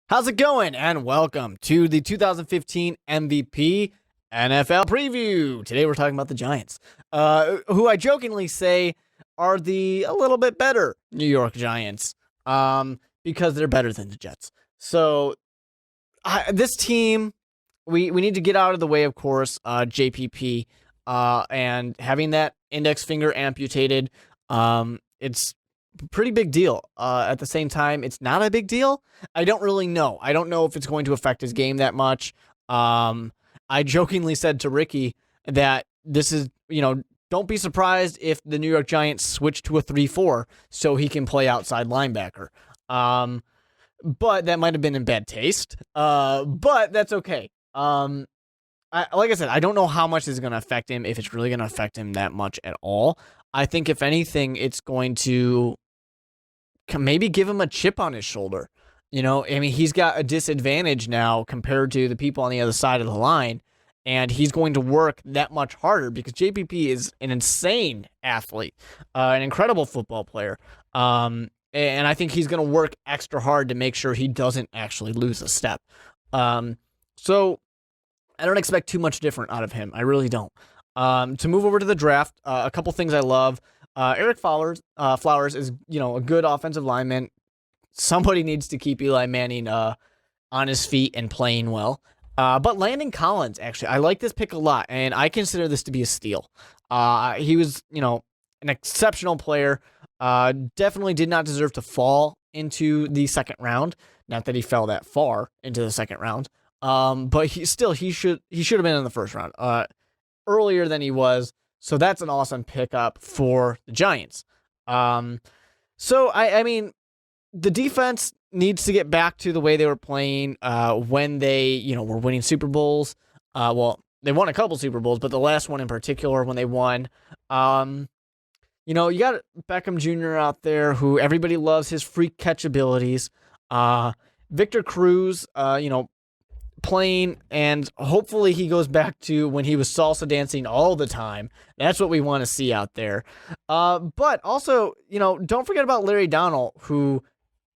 How's it going? And welcome to the 2015 MVP NFL preview. Today we're talking about the Giants, who I jokingly say are the a little bit better New York Giants, because they're better than the Jets. So this team, we need to get out of the way, of course, JPP, and having that index finger amputated. It's pretty big deal. At the same time, it's not a big deal. I don't really know. I don't know if it's going to affect his game that much. I jokingly said to Ricky that this is, don't be surprised if the New York Giants switch to a 3-4 so he can play outside linebacker. But that might have been in bad taste. But that's okay. Like I said, I don't know how much this is going to affect him, if it's really going to affect him that much at all. I think, if anything, it's going to maybe give him a chip on his shoulder. He's got a disadvantage now compared to the people on the other side of the line, and he's going to work that much harder because JPP is an insane athlete, an incredible football player. And I think he's going to work extra hard to make sure he doesn't actually lose a step. So I don't expect too much different out of him. I really don't. To move over to the draft, a couple things I love. Eric Flowers is, a good offensive lineman. Somebody needs to keep Eli Manning on his feet and playing well. But Landon Collins, actually, I like this pick a lot, and I consider this to be a steal. He was, an exceptional player. Definitely did not deserve to fall into the second round. Not that he fell that far into the second round. But he should have been in the first round. Earlier than he was. So that's an awesome pickup for the Giants. So I mean, the defense needs to get back to the way they were playing when they, were winning Super Bowls. Well, they won a couple Super Bowls, but the last one in particular when they won. You got Beckham Jr. out there who everybody loves his freak catch abilities. Victor Cruz, playing, and hopefully he goes back to when he was salsa dancing all the time. That's what we want to see out there. But also, don't forget about Larry Donnell, who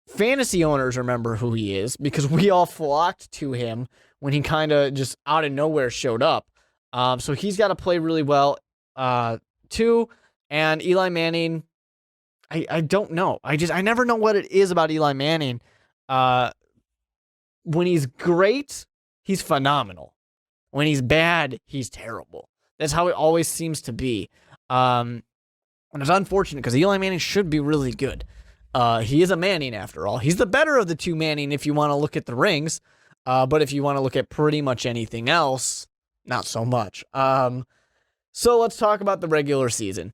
fantasy owners remember who he is because we all flocked to him when he kind of just out of nowhere showed up. So he's got to play really well too. And Eli Manning, I don't know. I never know what it is about Eli Manning. When he's great, he's phenomenal. When he's bad, he's terrible. That's how it always seems to be. And it's unfortunate because Eli Manning should be really good. He is a Manning after all. He's the better of the two Manning if you want to look at the rings. But if you want to look at pretty much anything else, not so much. So let's talk about the regular season.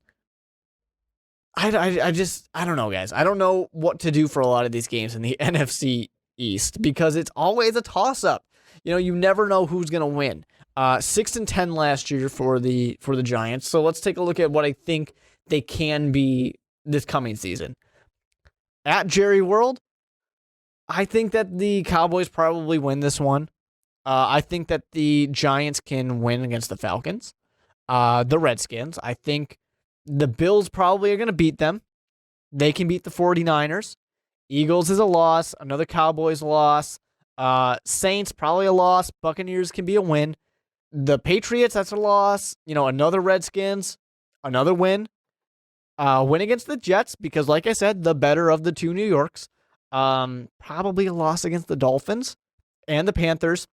I don't know, guys. I don't know what to do for a lot of these games in the NFC East because it's always a toss-up. You never know who's going to win. 6-10 last year for the Giants. So let's take a look at what I think they can be this coming season. At Jerry World, I think that the Cowboys probably win this one. I think that the Giants can win against the Falcons. The Redskins, I think the Bills probably are going to beat them. They can beat the 49ers. Eagles is a loss. Another Cowboys loss. Saints, probably a loss. Buccaneers can be a win. The Patriots, that's a loss. Another Redskins, another win. Win against the Jets because, like I said, the better of the two New Yorks. Probably a loss against the Dolphins and the Panthers.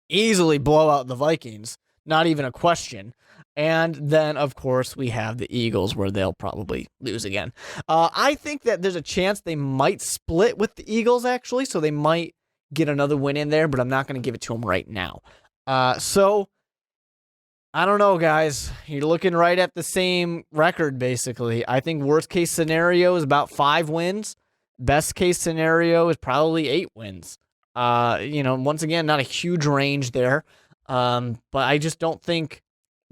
Easily blow out the Vikings. Not even a question. And then, of course, we have the Eagles where they'll probably lose again. I think that there's a chance they might split with the Eagles, actually, so they might get another win in there, but I'm not going to give it to them right now. So, I don't know, guys. You're looking right at the same record, basically. I think worst case scenario is about 5 wins. Best case scenario is probably 8 wins. Once again, not a huge range there. But I just don't think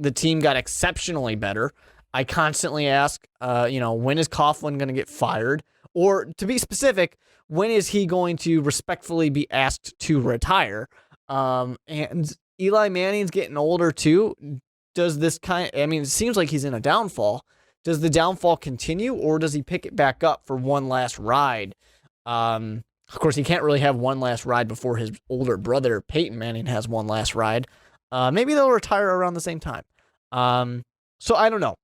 the team got exceptionally better. I constantly ask, when is Coughlin going to get fired? Or to be specific, when is he going to respectfully be asked to retire? And Eli Manning's getting older too. Does this it seems like he's in a downfall. Does the downfall continue or does he pick it back up for one last ride? Of course, he can't really have one last ride before his older brother, Peyton Manning, has one last ride. Maybe they'll retire around the same time. So I don't know.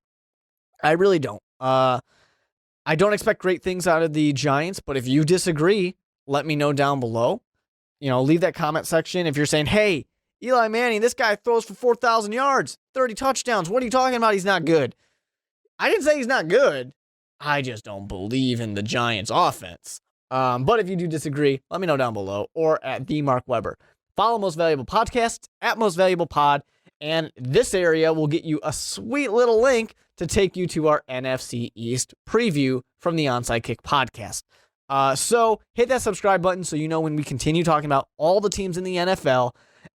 I really don't. I don't expect great things out of the Giants, but if you disagree, let me know down below. Leave that comment section. If you're saying, hey, Eli Manning, this guy throws for 4,000 yards, 30 touchdowns. What are you talking about? He's not good. I didn't say he's not good. I just don't believe in the Giants offense. But if you do disagree, let me know down below or at the Mark Weber. Follow Most Valuable Podcasts at Most Valuable Pod, and this area will get you a sweet little link to take you to our NFC East preview from the Onside Kick podcast. So hit that subscribe button so you know when we continue talking about all the teams in the NFL.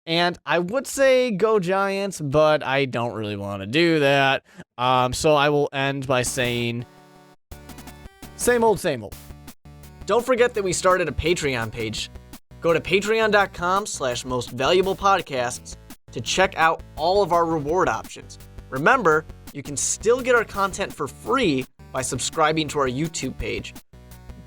And I would say go Giants, but I don't really want to do that. So I will end by saying same old, same old. Don't forget that we started a Patreon page. Go to patreon.com/mostvaluablepodcasts to check out all of our reward options. Remember, you can still get our content for free by subscribing to our YouTube page.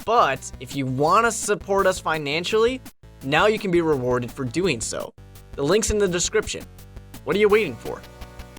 But if you want to support us financially, now you can be rewarded for doing so. The link's in the description. What are you waiting for?